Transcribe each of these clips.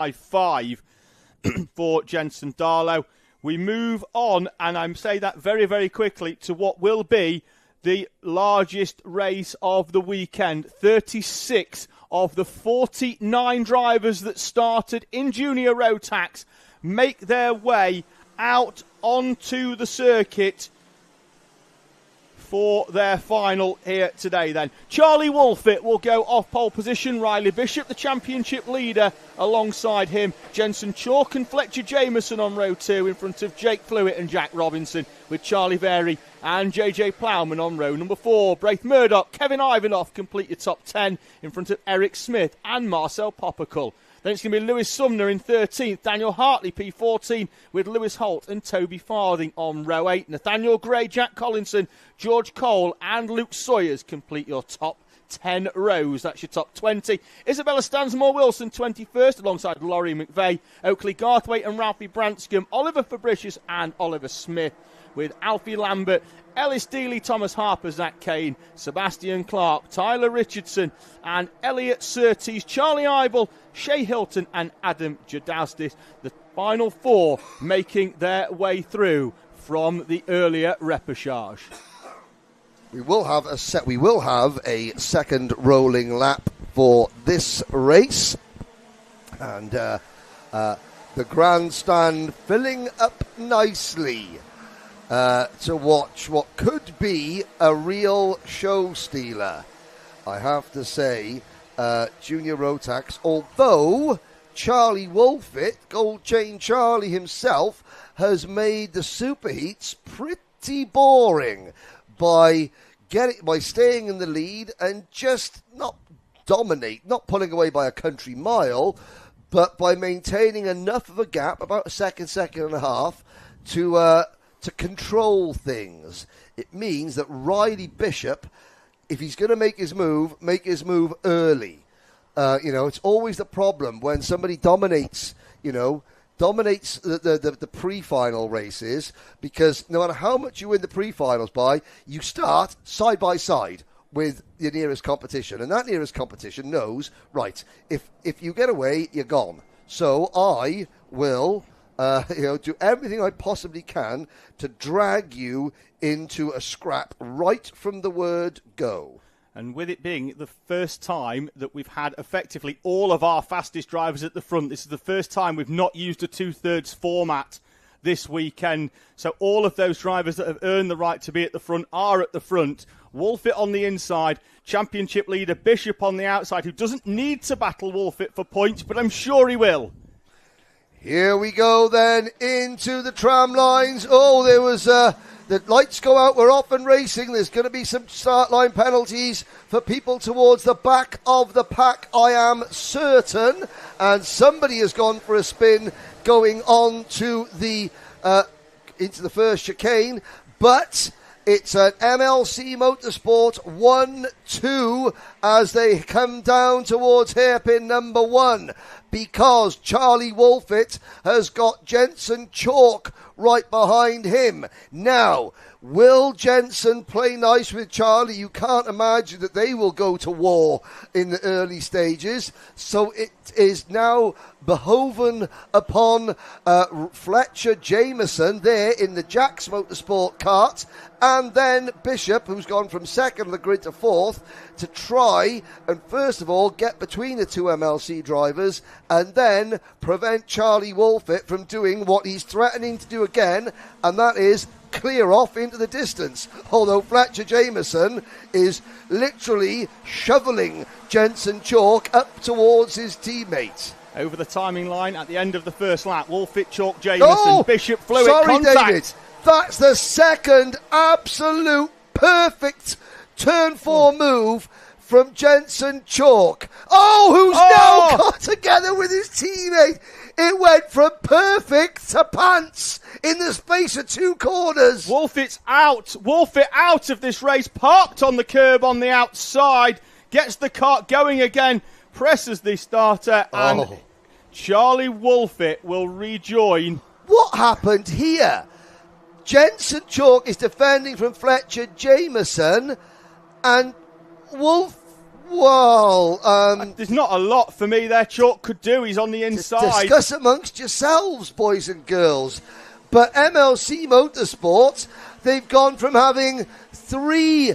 by 5 for Jensen Darlow. We move on, and I say that very, very quickly, to what will be the largest race of the weekend. 36 of the 49 drivers that started in Junior Rotax make their way out onto the circuit for their final here today then. Charlie Wolfett will go off pole position. Riley Bishop, the championship leader, alongside him. Jensen Chalk and Fletcher Jamieson on row 2 in front of Jake Flewitt and Jack Robinson, with Charlie Very and JJ Plowman on row number 4. Braith Murdoch, Kevin Ivanoff complete your top 10 in front of Eric Smith and Marcel Poppercull. Then it's going to be Lewis Sumner in 13th, Daniel Hartley P14 with Lewis Holt and Toby Farthing on row 8. Nathaniel Gray, Jack Collinson, George Cole and Luke Sawyers complete your top 10 rows. That's your top 20. Isabella Stansmore-Wilson 21st alongside Laurie McVeigh, Oakley Garthwaite and Ralphie Branscombe, Oliver Fabricius and Oliver Smith with Alfie Lambert, Ellis Dealey, Thomas Harper, Zach Kane, Sebastian Clark, Tyler Richardson and Elliot Surtees, Charlie Eibel, Shea Hilton and Adam Jadastis. The final 4 making their way through from the earlier repechage. We will have a second rolling lap for this race, and the grandstand filling up nicely to watch what could be a real show stealer. I have to say, Junior Rotax, although Charlie Wolfett, Gold Chain Charlie himself, has made the superheats pretty boring by staying in the lead and just not pulling away by a country mile, but by maintaining enough of a gap, about a second and a half, to control things. It means that Riley Bishop, if he's going to make his move early. It's always the problem when somebody dominates the pre-final races, because no matter how much you win the pre-finals by, you start side by side with your nearest competition, and that nearest competition knows, right, if you get away, you're gone. So I will do everything I possibly can to drag you into a scrap right from the word go. And with it being the first time that we've had effectively all of our fastest drivers at the front, this is the first time we've not used a 2/3 format this weekend. So all of those drivers that have earned the right to be at the front are at the front. Wolfett on the inside, championship leader Bishop on the outside, who doesn't need to battle Wolfett for points, but I'm sure he will. Here we go then into the tram lines. Oh, there was the lights go out. We're off and racing. There's going to be some start line penalties for people towards the back of the pack, I am certain. And somebody has gone for a spin going on to the into the first chicane. But it's an MLC Motorsport 1-2 as they come down towards hairpin number 1, because Charlie Wolfett has got Jensen Chalk right behind him. Now, will Jensen play nice with Charlie? You can't imagine that they will go to war in the early stages. So it is now behoven upon Fletcher Jamieson there in the Jack's Motorsport kart, and then Bishop, who's gone from second on the grid to fourth, to try and first of all get between the two MLC drivers and then prevent Charlie Wolfett from doing what he's threatening to do again, and that is clear off into the distance. Although Fletcher Jamieson is literally shoveling Jensen Chalk up towards his teammates. Over the timing line at the end of the first lap, Wolfett, Chalk, Jamieson, Bishop, Flewitt, contact. David, that's the second absolute perfect turn 4 move from Jensen Chalk. Who's now got together with his teammate. It went from perfect to pants in the space of 2 corners. Wolfett out of this race, parked on the curb on the outside, gets the kart going again, presses the starter, and Charlie Wolfett will rejoin. What happened here? Jensen Chalk is defending from Fletcher Jamieson, and Well, there's not a lot for me there Chalk could do. He's on the inside. Discuss amongst yourselves, boys and girls. But MLC Motorsport, they've gone from having 3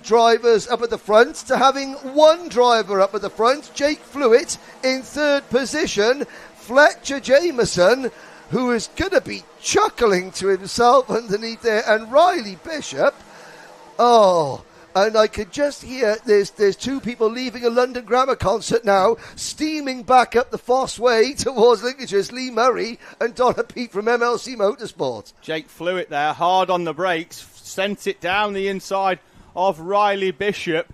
drivers up at the front to having 1 driver up at the front. Jake Flewitt in 3rd position. Fletcher Jamieson, who is going to be chuckling to himself underneath there, and Riley Bishop. Oh, and I could just hear there's 2 people leaving a London Grammar concert now, steaming back up the Foss Way towards Lincolnshire's Lee Murray and Donna Pete from MLC Motorsport. Jake Flewitt there, hard on the brakes, sent it down the inside of Riley Bishop.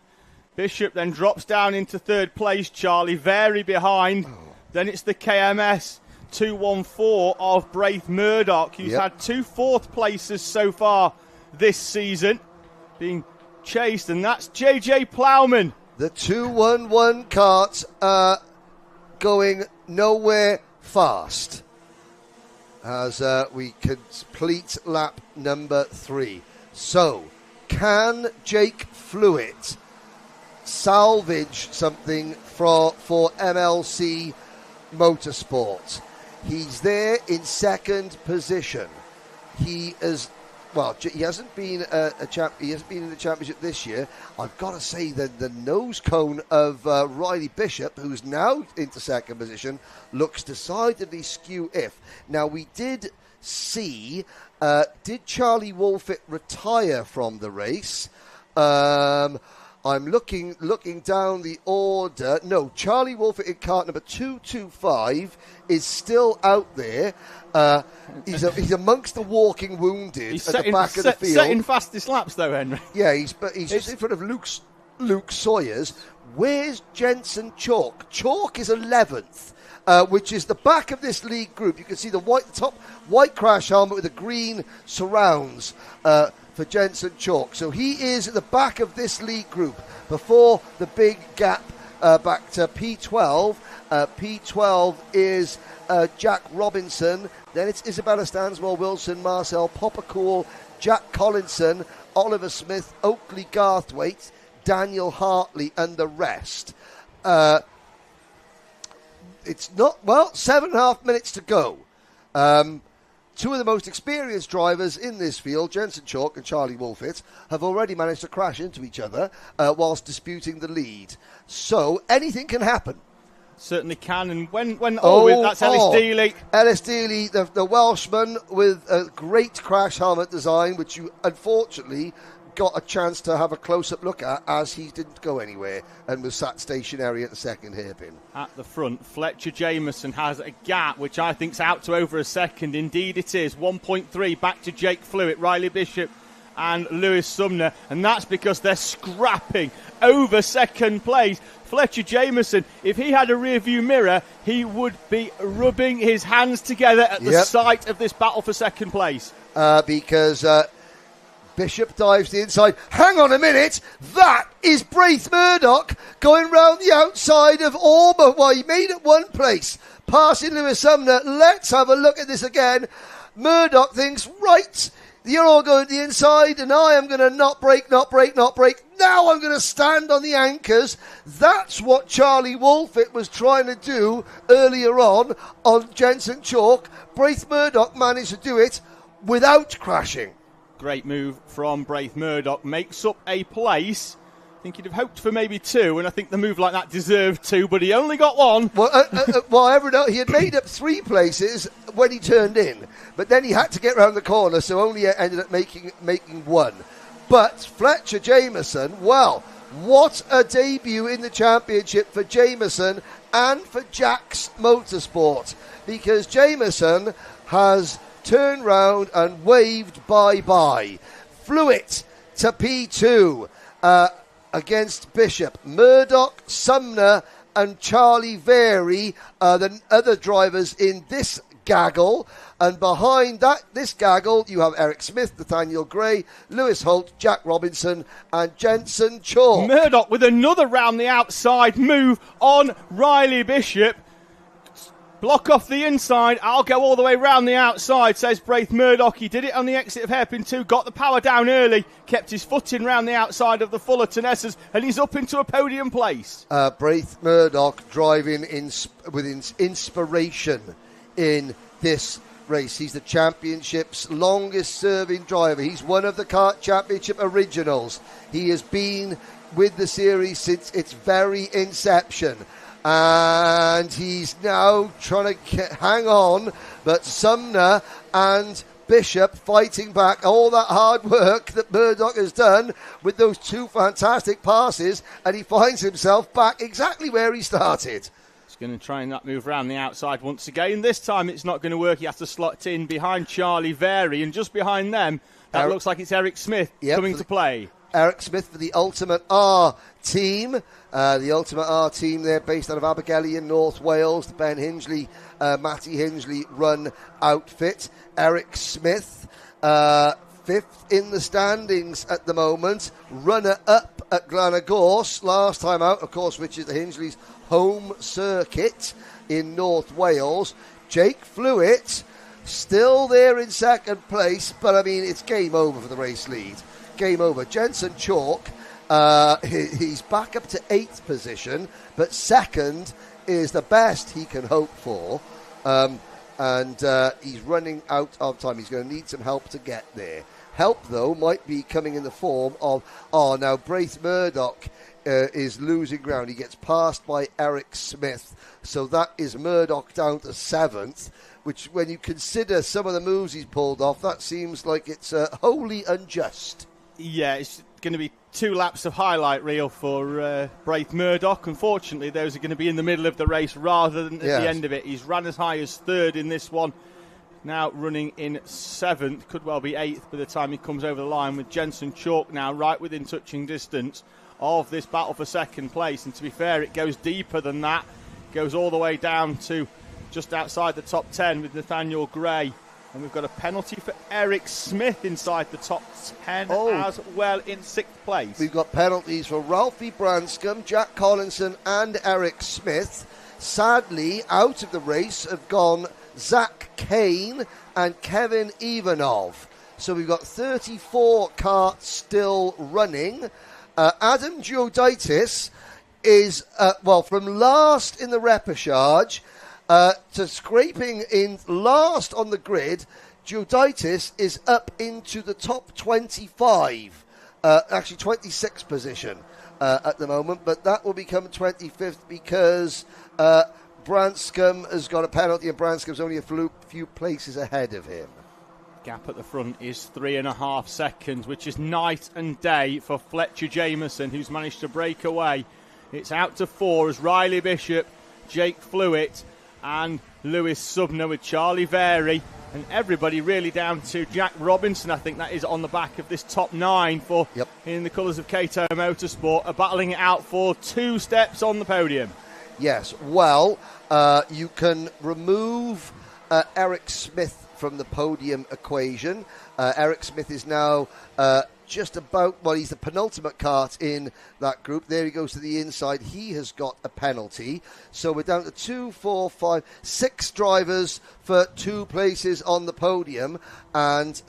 Bishop then drops down into 3rd place, Charlie, very behind. Then it's the KMS 214 of Braith Murdoch, who's had 2 4th places so far this season, being chased, and that's JJ Plowman. The 211 kart going nowhere fast as we complete lap number 3. So, can Jake Flewitt salvage something for MLC Motorsport? He's there in 2nd position. He is. Well, he hasn't been he hasn't been in the championship this year. I've got to say that the nose cone of Riley Bishop, who's now into 2nd position, looks decidedly skew-if. Now, we did see, did Charlie Wolfett retire from the race? I'm looking down the order. No, Charlie Wolfett in kart number 225 is still out there. He's amongst the walking wounded at the back of the field. Setting fastest laps though, Henry. Yeah, he's just in front of Luke Sawyers. Where's Jensen Chalk? Chalk is 11th, which is the back of this league group. You can see the top white crash helmet with the green surrounds for Jensen Chalk. So he is at the back of this league group before the big gap back to P12. P12 is Jack Robinson. Then it's Isabella Stanswell Wilson, Marcel Poppercool, Jack Collinson, Oliver Smith, Oakley Garthwaite, Daniel Hartley, and the rest. It's not, 7.5 minutes to go. 2 of the most experienced drivers in this field, Jensen Chalk and Charlie Wolfett, have already managed to crash into each other whilst disputing the lead. So anything can happen. Certainly can, and that's Ellis Dealey. Ellis Dealey, the Welshman with a great crash helmet design, which you unfortunately got a chance to have a close-up look at as he didn't go anywhere and was sat stationary at the 2nd hairpin. At the front, Fletcher Jamieson has a gap, which I think's out to over a second. Indeed it is, 1.3 back to Jake Flewitt, Riley Bishop and Lewis Sumner, and that's because they're scrapping over 2nd place. Fletcher Jamieson, if he had a rear-view mirror, he would be rubbing his hands together at the sight of this battle for 2nd place. Because Bishop dives the inside. Hang on a minute, that is Braith Murdoch going round the outside of Auburn. Well, he made it 1 place, passing Lewis Sumner. Let's have a look at this again. Murdoch thinks, right, you're all going to the inside, and I am going to not brake. Now I'm going to stand on the anchors. That's what Charlie Wolfett was trying to do earlier on Jensen Chalk. Braith Murdoch managed to do it without crashing. Great move from Braith Murdoch. Makes up a place. I think he'd have hoped for maybe 2, and I think the move like that deserved 2, but he only got 1. Well, he had made up 3 places when he turned in, but then he had to get round the corner, so only ended up making 1. But Fletcher Jamieson, well, what a debut in the championship for Jamieson and for Jack's Motorsport, because Jamieson has turned round and waved bye-bye. Flewitt to P2 against Bishop. Murdoch, Sumner and Charlie Vary are the other drivers in this gaggle, and behind this gaggle you have Eric Smith, Nathaniel Gray, Lewis Holt, Jack Robinson and Jensen Chalk. Murdoch with another round the outside move on Riley Bishop. Block off the inside. I'll go all the way round the outside, says Braith Murdoch. He did it on the exit of hairpin 2, got the power down early, kept his foot in round the outside of the Fullerton Essers, and he's up into a podium place. Braith Murdoch driving with inspiration in this race. He's the championship's longest serving driver. He's one of the Kart Championship originals. He has been with the series since its very inception. And he's now trying to hang on, but Sumner and Bishop fighting back all that hard work that Murdoch has done with those 2 fantastic passes, and he finds himself back exactly where he started. He's going to try and not move around the outside once again. This time it's not going to work. He has to slot in behind Charlie Very, and just behind them, that looks like it's Eric Smith coming to play. Eric Smith for the Ultimate R team. The Ultimate R team, they're based out of Abergele in North Wales. The Ben Hingley, Matty Hingley run outfit. Eric Smith, 5th in the standings at the moment. Runner-up at Glanagorse last time out, of course, which is the Hingley's home circuit in North Wales. Jake Flewitt still there in 2nd place, but I mean, it's game over for the race lead. Game over. Jensen Chalk, he's back up to 8th position, but 2nd is the best he can hope for, and he's running out of time. He's going to need some help to get there. Help, though, might be coming in the form of, now Braith Murdoch is losing ground. He gets passed by Eric Smith, so that is Murdoch down to 7th, which, when you consider some of the moves he's pulled off, that seems like it's wholly unjust. Yeah, it's going to be 2 laps of highlight reel for Braith Murdoch. Unfortunately, those are going to be in the middle of the race rather than at the end of it. He's ran as high as 3rd in this one. Now running in 7th, could well be 8th by the time he comes over the line, with Jensen Chalk now right within touching distance of this battle for 2nd place. And to be fair, it goes deeper than that. It goes all the way down to just outside the top 10 with Nathaniel Gray. And we've got a penalty for Eric Smith inside the top 10 as well in 6th place. We've got penalties for Ralphie Branscombe, Jack Collinson and Eric Smith. Sadly, out of the race have gone Zach Kane and Kevin Ivanov. So we've got 34 karts still running. Adam Giuditis is, from last in the repechage to scraping in last on the grid. Giuditis is up into the top 25, actually 26th position at the moment, but that will become 25th because Branscombe has got a penalty, and Branscombe's only a few places ahead of him. Gap at the front is 3.5 seconds, which is night and day for Fletcher Jamieson, who's managed to break away. It's out to 4 as Riley Bishop, Jake Flewitt and Lewis Subner with Charlie Very, and everybody really down to Jack Robinson. I think that is on the back of this top 9 for in the colours of Cato Motorsport, are battling it out for 2 steps on the podium. Yes, well, you can remove Eric Smith from the podium equation. Eric Smith is now just about, he's the penultimate kart in that group. There he goes to the inside. He has got a penalty. So we're down to 2, 4, 5, 6 drivers for 2 places on the podium. And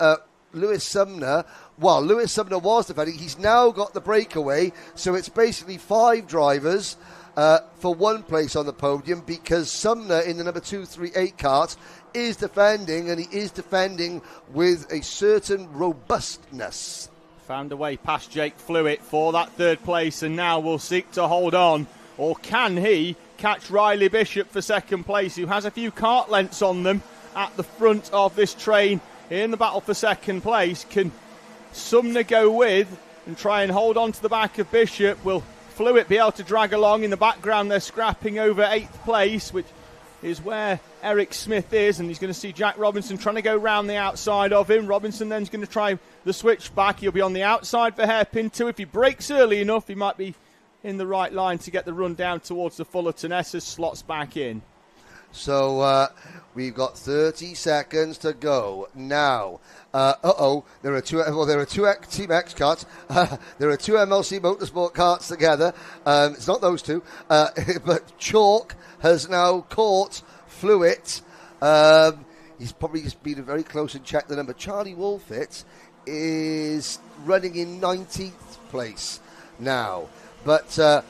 Lewis Sumner was defending. He's now got the breakaway. So it's basically 5 drivers for 1 place on the podium, because Sumner in the number 238 kart is defending, and he is defending with a certain robustness. Found a way past Jake Flewitt for that 3rd place, and now will seek to hold on. Or can he catch Riley Bishop for 2nd place, who has a few kart lengths on them at the front of this train in the battle for 2nd place? Can Sumner go with and try and hold on to the back of Bishop? Will Flewitt be able to drag along? In the background, they're scrapping over 8th place, which is where Eric Smith is, and he's going to see Jack Robinson trying to go round the outside of him. Robinson then's going to try the switch back. He'll be on the outside for hairpin 2. If he breaks early enough, he might be in the right line to get the run down towards the Fullerton Essers, slots back in. So we've got 30 seconds to go now. There are two Team X karts. There are 2 MLC Motorsport karts together. It's not those 2, but Chalk has now caught Fluid. He's probably just been very close and checked the number. Charlie Wolfett is running in 19th place now. But,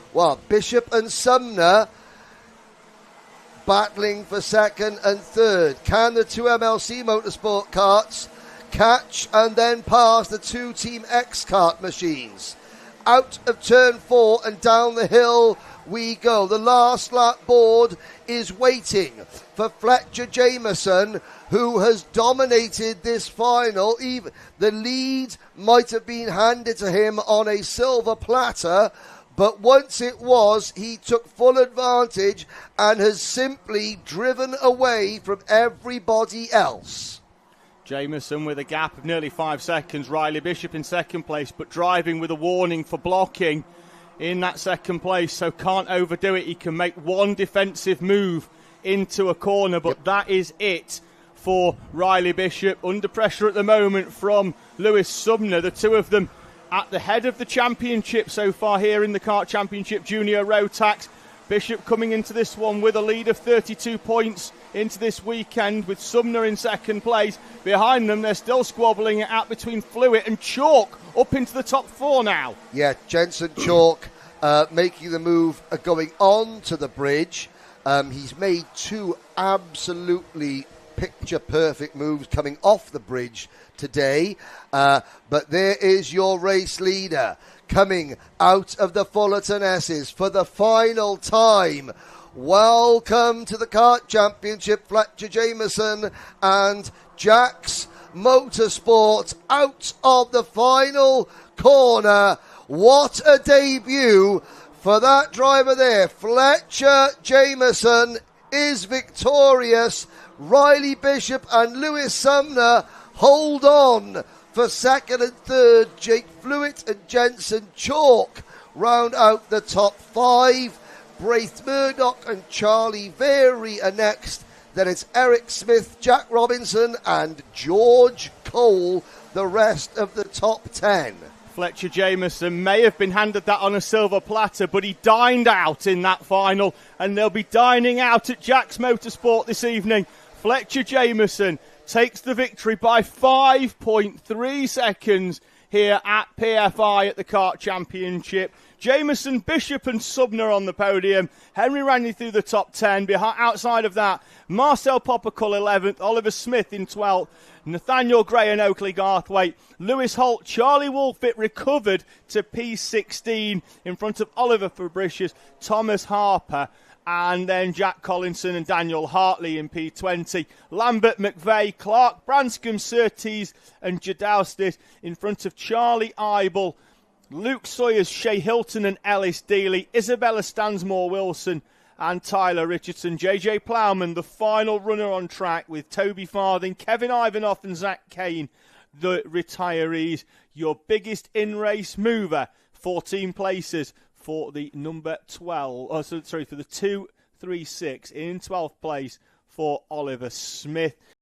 Bishop and Sumner battling for second and third. Can the two MLC Motorsport karts catch and then pass the two Team X kart machines? Out of turn 4 and down the hill we go. The last lap board is waiting for Fletcher Jamieson, who has dominated this final. Even the lead might have been handed to him on a silver platter, but once it was, he took full advantage and has simply driven away from everybody else. Jamieson with a gap of nearly 5 seconds. Riley Bishop in second place, but driving with a warning for blocking in that second place, so can't overdo it. He can make one defensive move into a corner, but that is it for Riley Bishop. Under pressure at the moment from Lewis Sumner. The two of them at the head of the championship so far here in the Kart Championship Junior Rotax. Bishop coming into this one with a lead of 32 points into this weekend, with Sumner in second place. Behind them, they're still squabbling it out between Fluid and Chalk, up into the top 4 now. Yeah, Jensen Chalk making the move, going on to the bridge. He's made 2 absolutely picture-perfect moves coming off the bridge today. But there is your race leader coming out of the Fullerton S's for the final time. Welcome to the Kart Championship, Fletcher Jamieson and Jax Motorsport out of the final corner. What a debut for that driver there. Fletcher Jamieson is victorious. Riley Bishop and Lewis Sumner hold on for second and third. Jake Fluid and Jensen Chalk round out the top 5. Braith Murdoch and Charlie Very are next. Then it's Eric Smith, Jack Robinson and George Cole, the rest of the top 10. Fletcher Jamieson may have been handed that on a silver platter, but he dined out in that final, and they'll be dining out at Jax Motorsport this evening. Fletcher Jamieson takes the victory by 5.3 seconds here at PFI at the Kart Championship. Jamieson, Bishop and Sumner on the podium. Henry Randy through the top 10. Outside of that, Marcel Poppercull 11th, Oliver Smith in 12th, Nathaniel Gray and Oakley Garthwaite. Lewis Holt, Charlie Wolfett recovered to P16 in front of Oliver Fabricius, Thomas Harper, and then Jack Collinson and Daniel Hartley in P20. Lambert, McVeigh, Clark, Branscombe, Surtees and Jadowstis in front of Charlie Eibel, Luke Sawyers, Shea Hilton and Ellis Dealey, Isabella Stansmore Wilson and Tyler Richardson. JJ Plowman, the final runner on track, with Toby Farthing, Kevin Ivanoff and Zach Kane, the retirees. Your biggest in-race mover, 14 places for the number 12. For the 236 in 12th place for Oliver Smith.